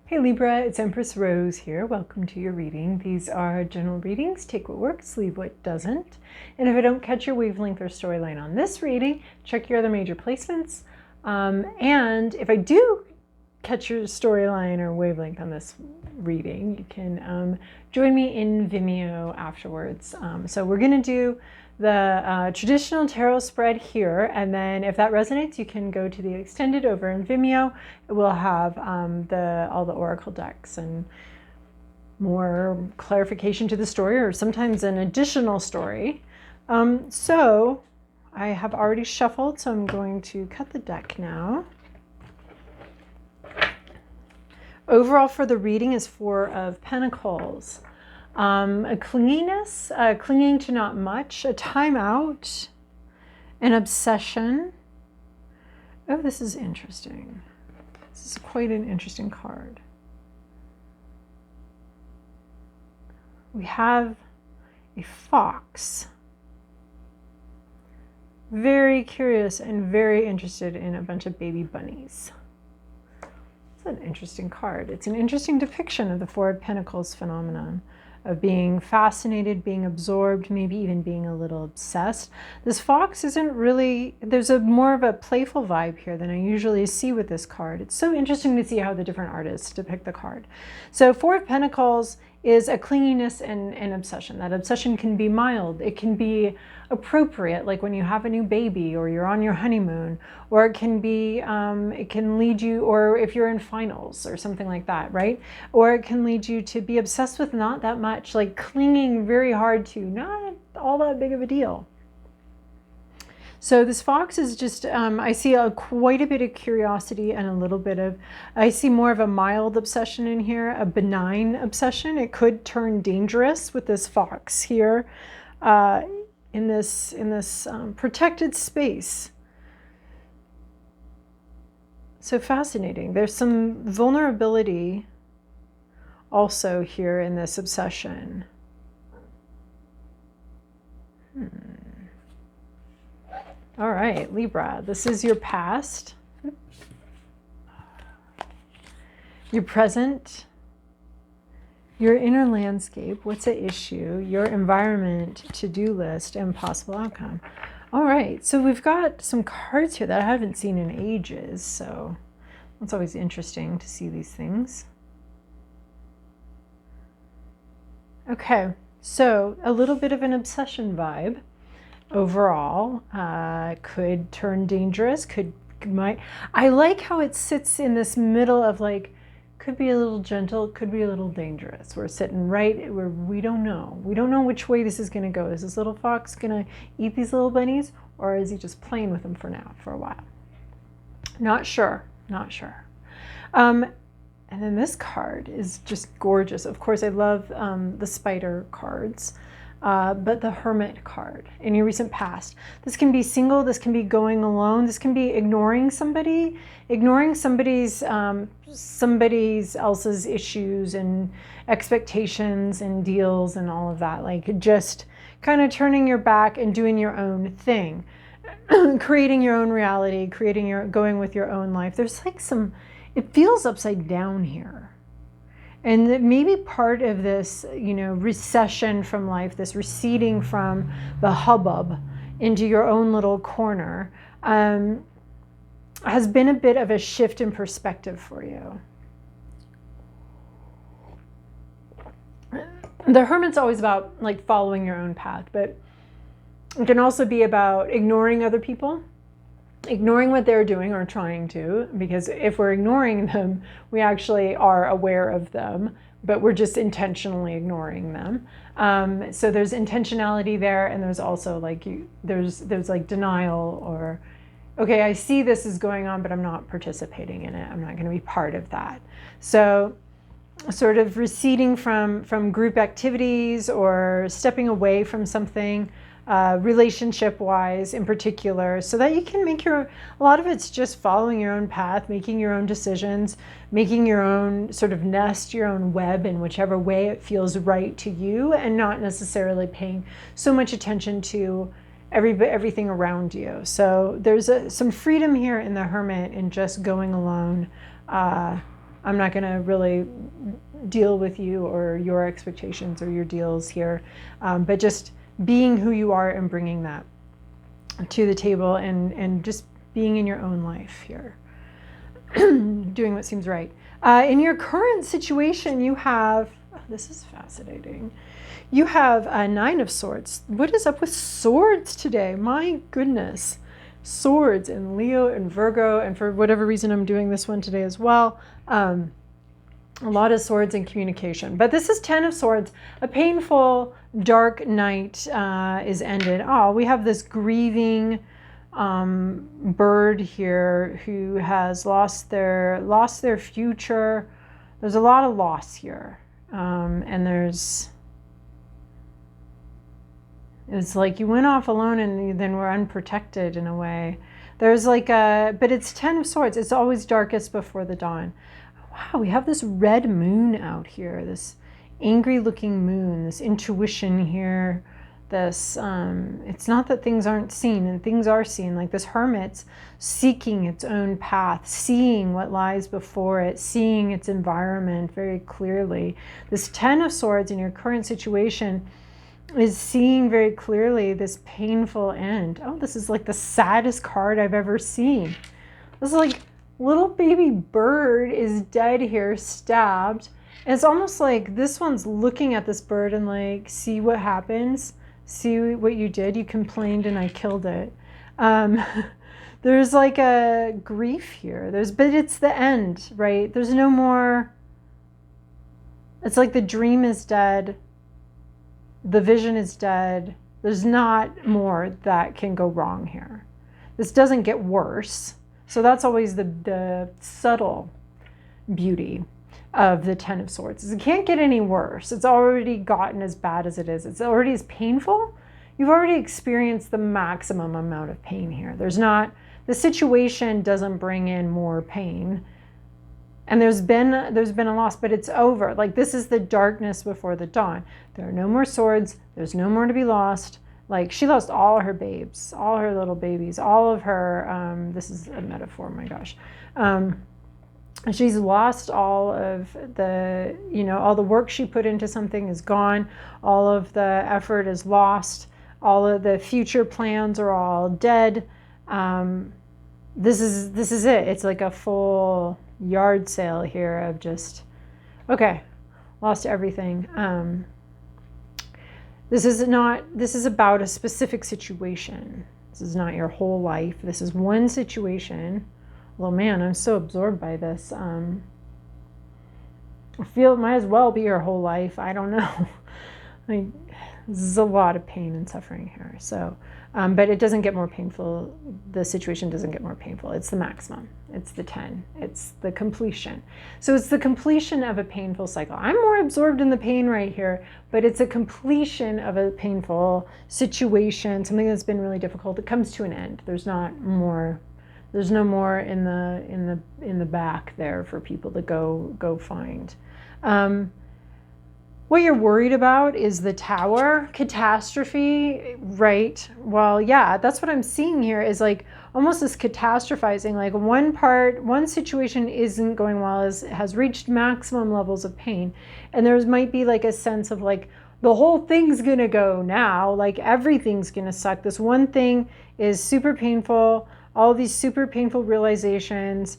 Hey Libra, it's Empress Rose here. Welcome to your reading. These are general readings. Take what works, leave what doesn't. And if I don't catch your wavelength or storyline on this reading, check your other major placements. And if I do catch your storyline or wavelength on this reading, you can join me in Vimeo afterwards. So we're going to do the traditional tarot spread here, and then if that resonates, you can go to the extended over in Vimeo. We'll have all the oracle decks and more clarification to the story, or sometimes an additional story. So I have already shuffled, so I'm going to cut the deck now. Overall for the reading is Four of Pentacles. A clinginess, clinging to not much, a timeout, an obsession. Oh, this is interesting. This is quite an interesting card. We have a fox. Very curious and very interested in a bunch of baby bunnies. It's an interesting card. It's an interesting depiction of the Four of Pentacles phenomenon, of being fascinated, being absorbed, maybe even being a little obsessed. This fox isn't really, there's a more of a playful vibe here than I usually see with this card. It's so interesting to see how the different artists depict the card. So Four of Pentacles is a clinginess and an obsession. That obsession can be mild. It can be appropriate, like when you have a new baby or you're on your honeymoon, or it can be, it can lead you, or if you're in finals or something like that, right? Or it can lead you to be obsessed with not that much, like clinging very hard to not all that big of a deal. So this fox is just, I see quite a bit of curiosity and a little bit of, I see more of a mild obsession in here, a benign obsession. It could turn dangerous with this fox here in this protected space. So fascinating. There's some vulnerability also here in this obsession. All right, Libra, this is your past, your present, your inner landscape, what's at issue, your environment, to-do list, and possible outcome. All right, so we've got some cards here that I haven't seen in ages, so it's always interesting to see these things. Okay, so a little bit of an obsession vibe. Overall, could turn dangerous, I like how it sits in this middle of, like, could be a little gentle, could be a little dangerous. We're sitting right where we don't know which way this is going to go. Is this little fox going to eat these little bunnies, or is he just playing with them for now, for a while? Not sure. And then this card is just gorgeous. Of course, I love the spider cards. But the Hermit card in your recent past. This can be single, this can be going alone, this can be ignoring somebody, somebody's else's issues and expectations and deals and all of that. Like just kind of turning your back and doing your own thing, creating your own reality, going with your own life. There's like it feels upside down here. And that maybe part of this, recession from life, this receding from the hubbub into your own little corner, has been a bit of a shift in perspective for you. The Hermit's always about like following your own path, but it can also be about ignoring other people, ignoring what they're doing or trying to, because if we're ignoring them, we actually are aware of them, but we're just intentionally ignoring them. So there's intentionality there, and there's also like there's like denial, or okay, I see this is going on, but I'm not participating in it. I'm not going to be part of that. So sort of receding from group activities or stepping away from something. Relationship-wise in particular, so that you can make a lot of it's just following your own path, making your own decisions, making your own sort of nest, your own web in whichever way it feels right to you, and not necessarily paying so much attention to everything around you. So there's some freedom here in the Hermit in just going alone, I'm not going to really deal with you or your expectations or your deals here, but just being who you are and bringing that to the table, and just being in your own life here, doing what seems right. In your current situation, you have, oh, this is fascinating. You have a 9 of Swords. What is up with swords today? My goodness. Swords in Leo and Virgo, and for whatever reason I'm doing this one today as well. A lot of swords in communication. But this is 10 of Swords. A painful, dark night is ended. Oh, we have this grieving bird here who has lost their future. There's a lot of loss here. And it's like you went off alone and then were unprotected in a way. There's like but it's 10 of Swords. It's always darkest before the dawn. Wow, we have this red moon out here, this angry looking moon, this intuition here, this, it's not that things aren't seen, and things are seen, like this hermit's seeking its own path, seeing what lies before it, seeing its environment very clearly. This 10 of Swords in your current situation is seeing very clearly this painful end. Oh, this is like the saddest card I've ever seen. This is like, little baby bird is dead here, stabbed. And it's almost like this one's looking at this bird and like, see what happens? See what you did? You complained and I killed it. There's like a grief here. But it's the end, right? There's no more. It's like the dream is dead. The vision is dead. There's not more that can go wrong here. This doesn't get worse. So that's always the subtle beauty of the 10 of Swords. It can't get any worse. It's already gotten as bad as it is. It's already as painful. You've already experienced the maximum amount of pain here. The situation doesn't bring in more pain. And there's been a loss, but it's over. Like, this is the darkness before the dawn. There are no more swords. There's no more to be lost. Like, she lost all her babes, all her little babies, all of her, this is a metaphor, my gosh. She's lost all of the, all the work she put into something is gone. All of the effort is lost. All of the future plans are all dead. This is it. It's like a full yard sale here of just, okay, lost everything. This is about a specific situation. This is not your whole life. This is one situation. Well, man, I'm so absorbed by this. I feel it might as well be your whole life. I don't know. This is a lot of pain and suffering here. So, but it doesn't get more painful. The situation doesn't get more painful. It's the maximum. It's the 10. It's the completion. So it's the completion of a painful cycle. I'm more absorbed in the pain right here, but it's a completion of a painful situation, something that's been really difficult. It comes to an end. There's no more in the back there for people to go find. What you're worried about is the Tower, catastrophe, right? Well, yeah, that's what I'm seeing here is like almost this catastrophizing, like one situation isn't going well, has reached maximum levels of pain. And there might be like a sense of like, the whole thing's gonna go now, like everything's gonna suck. This one thing is super painful, all these super painful realizations,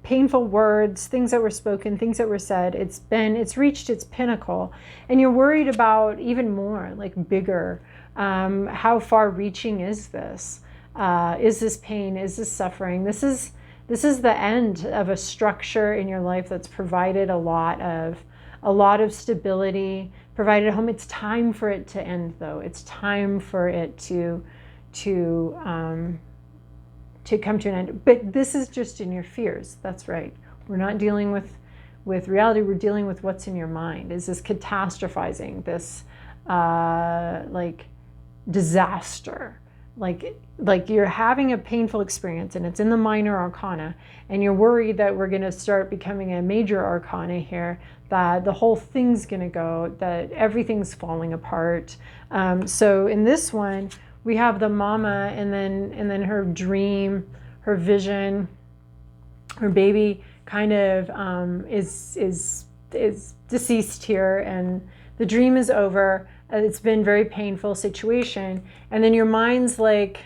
painful words, things that were spoken, things that were said. It's reached its pinnacle, and you're worried about even more, like bigger. How far reaching is this? Is this pain? Is this suffering? This is the end of a structure in your life that's provided a lot of stability, provided a home. It's time for it to end, though. It's time for it to come to an end. But this is just in your fears. That's right. We're not dealing with reality. We're dealing with what's in your mind. Is this catastrophizing, this like disaster, like you're having a painful experience and it's in the minor arcana, and you're worried that we're going to start becoming a major arcana here, that the whole thing's going to go, that everything's falling apart. So in this one, we have the mama, and then her dream, her vision, her baby kind of is deceased here, and the dream is over. It's been a very painful situation, and then your mind's like,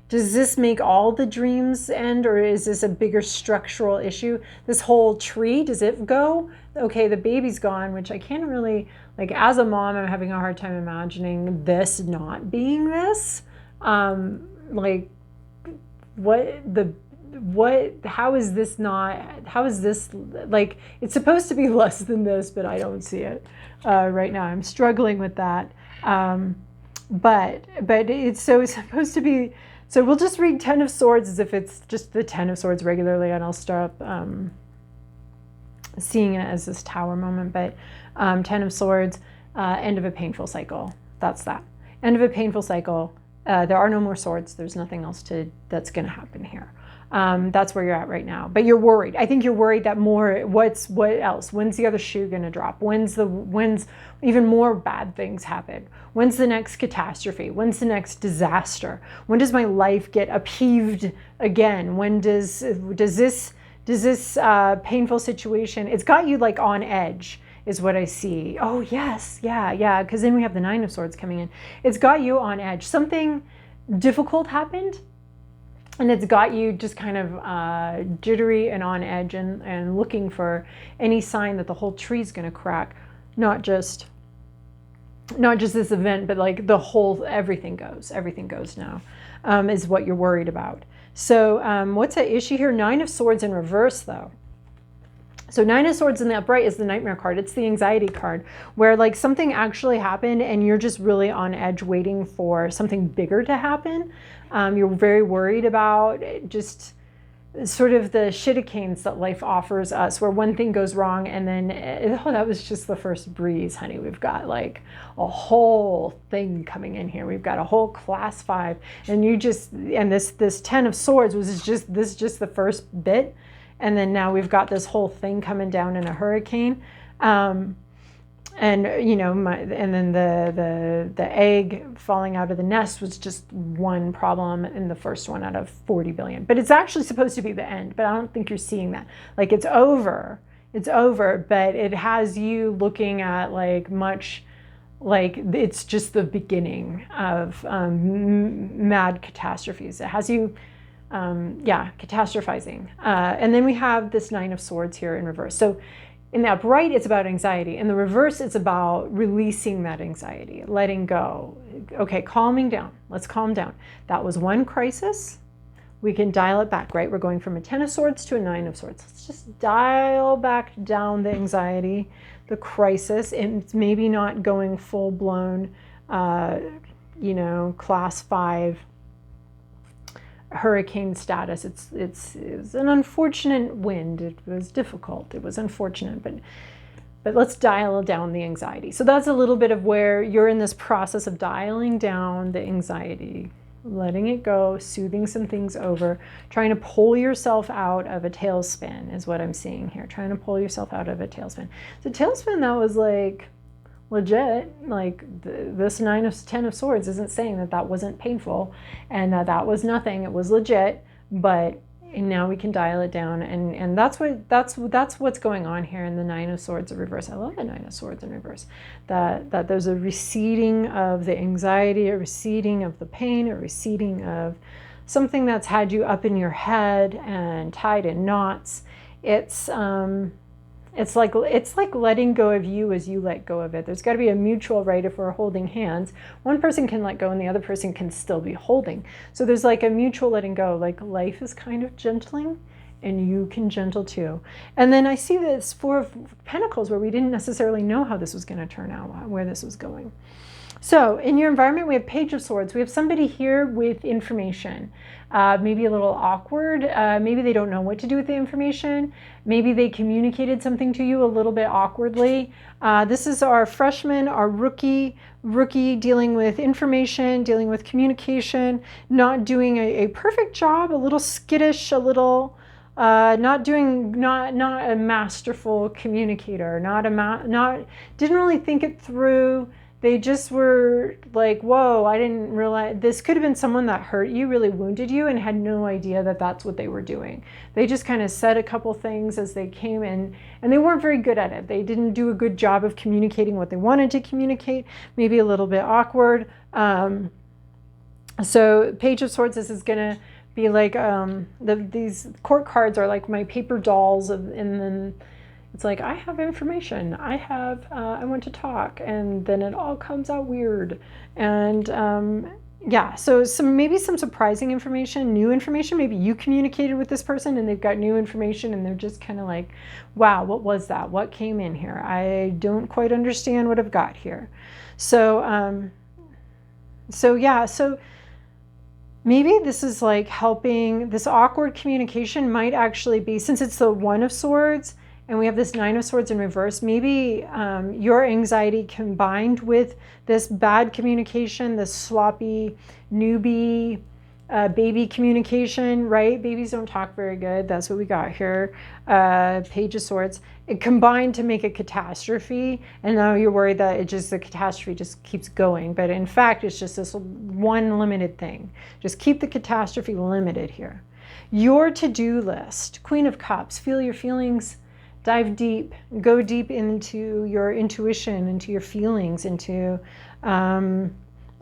does this make all the dreams end, or is this a bigger structural issue? This whole tree, does it go? Okay, the baby's gone, which I can't really, like, as a mom, I'm having a hard time imagining this not being this. Like, how is this like, it's supposed to be less than this, but I don't see it right now. I'm struggling with that. But it's supposed to be, so we'll just read 10 of Swords as if it's just the 10 of Swords regularly, and I'll start seeing it as this Tower moment. But 10 of Swords, end of a painful cycle. That's that. End of a painful cycle. There are no more swords. There's nothing else that's going to happen here. That's where you're at right now. But you're worried. I think you're worried that what else? When's the other shoe going to drop? When's even more bad things happen? When's the next catastrophe? When's the next disaster? When does my life get upheaved again? When does this painful situation, it's got you like on edge, is what I see. Oh yes, yeah, because then we have the 9 of Swords coming in. It's got you on edge. Something difficult happened, and it's got you just kind of jittery and on edge, and looking for any sign that the whole tree's going to crack. Not just this event, but like the whole, everything goes now, is what you're worried about. So what's at issue here? 9 of Swords in reverse, though. So 9 of Swords in the upright is the Nightmare card. It's the anxiety card, where like something actually happened and you're just really on edge waiting for something bigger to happen. You're very worried about just sort of the shitticanes that life offers us, where one thing goes wrong and then, oh, that was just the first breeze, honey. We've got like a whole thing coming in here. We've got a whole class 5, and this 10 of Swords was just the first bit. And then now we've got this whole thing coming down in a hurricane. And you know, and then the egg falling out of the nest was just one problem in the first one out of 40 billion. But it's actually supposed to be the end, but I don't think you're seeing that. Like it's over, but it has you looking at like much like it's just the beginning of mad catastrophes. It has you catastrophizing. And then we have this 9 of Swords here in reverse. So in the upright, it's about anxiety. In the reverse, it's about releasing that anxiety, letting go. Okay, calming down. Let's calm down. That was one crisis. We can dial it back, right? We're going from a 10 of Swords to a 9 of Swords. Let's just dial back down the anxiety, the crisis, and it's maybe not going full-blown, class 5 hurricane status. It's an unfortunate wind. It was difficult. It was unfortunate, but let's dial down the anxiety. So that's a little bit of where you're in this process of dialing down the anxiety, letting it go, soothing some things over, trying to pull yourself out of a tailspin is what I'm seeing here. Trying to pull yourself out of a tailspin. So tailspin, that was like legit, like this 10 of Swords isn't saying that wasn't painful and that was nothing. It was legit, but now we can dial it down, and that's what's going on here in the 9 of Swords in reverse. I love the 9 of Swords in reverse. That there's a receding of the anxiety, a receding of the pain, a receding of something that's had you up in your head and tied in knots. It's like letting go of you as you let go of it. There's got to be a mutual, right? If we're holding hands, one person can let go and the other person can still be holding. So there's like a mutual letting go, like life is kind of gentling and you can gentle too. And then I see this 4 of Pentacles where we didn't necessarily know how this was going to turn out, where this was going. So in your environment, we have Page of Swords. We have somebody here with information, maybe a little awkward. Maybe they don't know what to do with the information. Maybe they communicated something to you a little bit awkwardly. This is our freshman, our rookie dealing with information, dealing with communication, not doing a perfect job, a little skittish, a little not a masterful communicator, didn't really think it through. They just were like, whoa, I didn't realize. This could have been someone that hurt you, really wounded you, and had no idea that that's what they were doing. They just kind of said a couple things as they came in, and they weren't very good at it. They didn't do a good job of communicating what they wanted to communicate, maybe a little bit awkward. So Page of Swords, this is going to be like, these court cards are like my paper dolls, and then it's like, I have information, I want to talk, and then it all comes out weird. And yeah, so maybe some surprising information, new information. Maybe you communicated with this person and they've got new information, and they're just kind of like, wow, what was that? What came in here? I don't quite understand what I've got here. So, so maybe this is like helping. This awkward communication might actually be, since it's the One of Swords and we have this Nine of Swords in reverse, maybe your anxiety combined with this bad communication, this sloppy newbie baby communication, right? Babies don't talk very good. That's what we got here. Page of Swords. It combined to make a catastrophe, and now you're worried that the catastrophe just keeps going. But in fact, it's just this one limited thing. Just keep the catastrophe limited here. Your to-do list, Queen of Cups. Feel your feelings. Dive deep, go deep into your intuition, into your feelings, into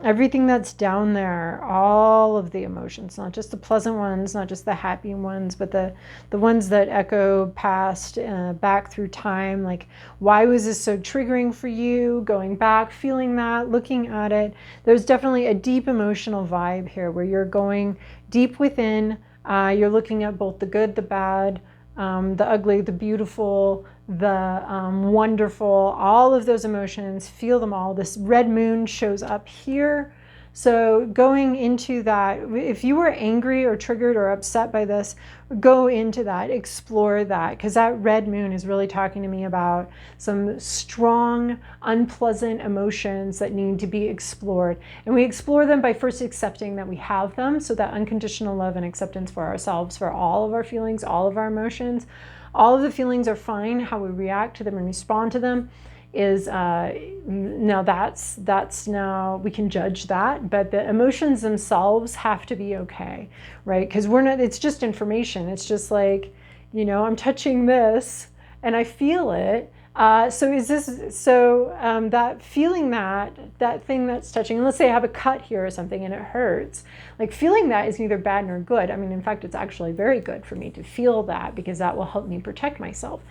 everything that's down there, all of the emotions, not just the pleasant ones, not just the happy ones, but the ones that echo past, back through time. Like, why was this so triggering for you? Going back, feeling that, looking at it. There's definitely a deep emotional vibe here where you're going deep within. You're looking at both the good, the bad, the ugly, the beautiful, the wonderful, all of those emotions, feel them all. This red moon shows up here. So going into that, if you were angry or triggered or upset by this, go into that, explore that, because that red moon is really talking to me about some strong, unpleasant emotions that need to be explored. And we explore them by first accepting that we have them, so that unconditional love and acceptance for ourselves, for all of our feelings, all of our emotions. All of the feelings are fine. How we react to them and respond to them is now that's now we can judge that, but the emotions themselves have to be okay, right? Because we're not, it's just information. It's just like, you know, I'm touching this and I feel it. So is this, so that feeling, that thing that's touching, and let's say I have a cut here or something and it hurts, like feeling that is neither bad nor good. I mean, in fact, it's actually very good for me to feel that, because that will help me protect myself.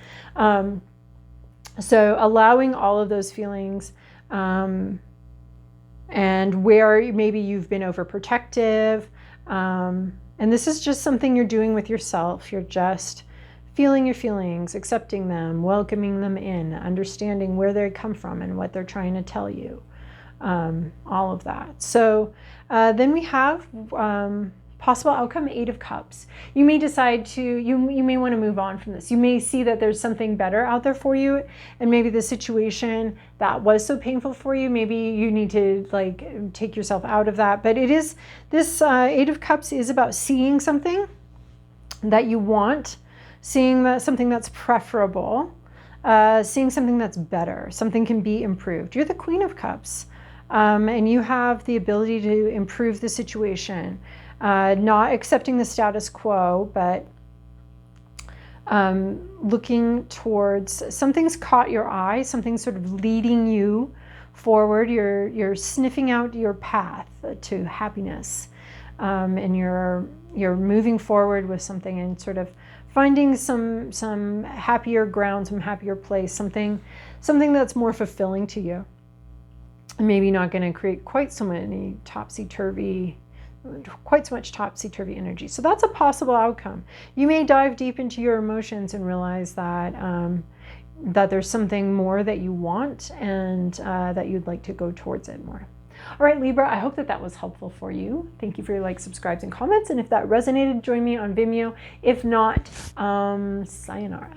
So allowing all of those feelings, and where maybe you've been overprotective, and this is just something you're doing with yourself. You're just feeling your feelings, accepting them, welcoming them in, understanding where they come from and what they're trying to tell you, all of that. So then we have possible outcome, Eight of Cups. You may decide to, you may want to move on from this. You may see that there's something better out there for you, and maybe the situation that was so painful for you, maybe you need to like take yourself out of that. But it is, this Eight of Cups is about seeing something that you want, seeing that something that's preferable, seeing something that's better, something can be improved. You're the Queen of Cups, and you have the ability to improve the situation. Not accepting the status quo, but looking towards, something's caught your eye, something's sort of leading you forward. You're sniffing out your path to happiness, and you're moving forward with something and sort of finding some happier ground, some happier place, something that's more fulfilling to you. Maybe not going to create quite so much topsy-turvy energy. So that's a possible outcome. You may dive deep into your emotions and realize that that there's something more that you want, and that you'd like to go towards it more. All right, Libra, I hope that was helpful for you. Thank you for your likes, subscribes, and comments. And if that resonated, join me on Vimeo. If not, sayonara.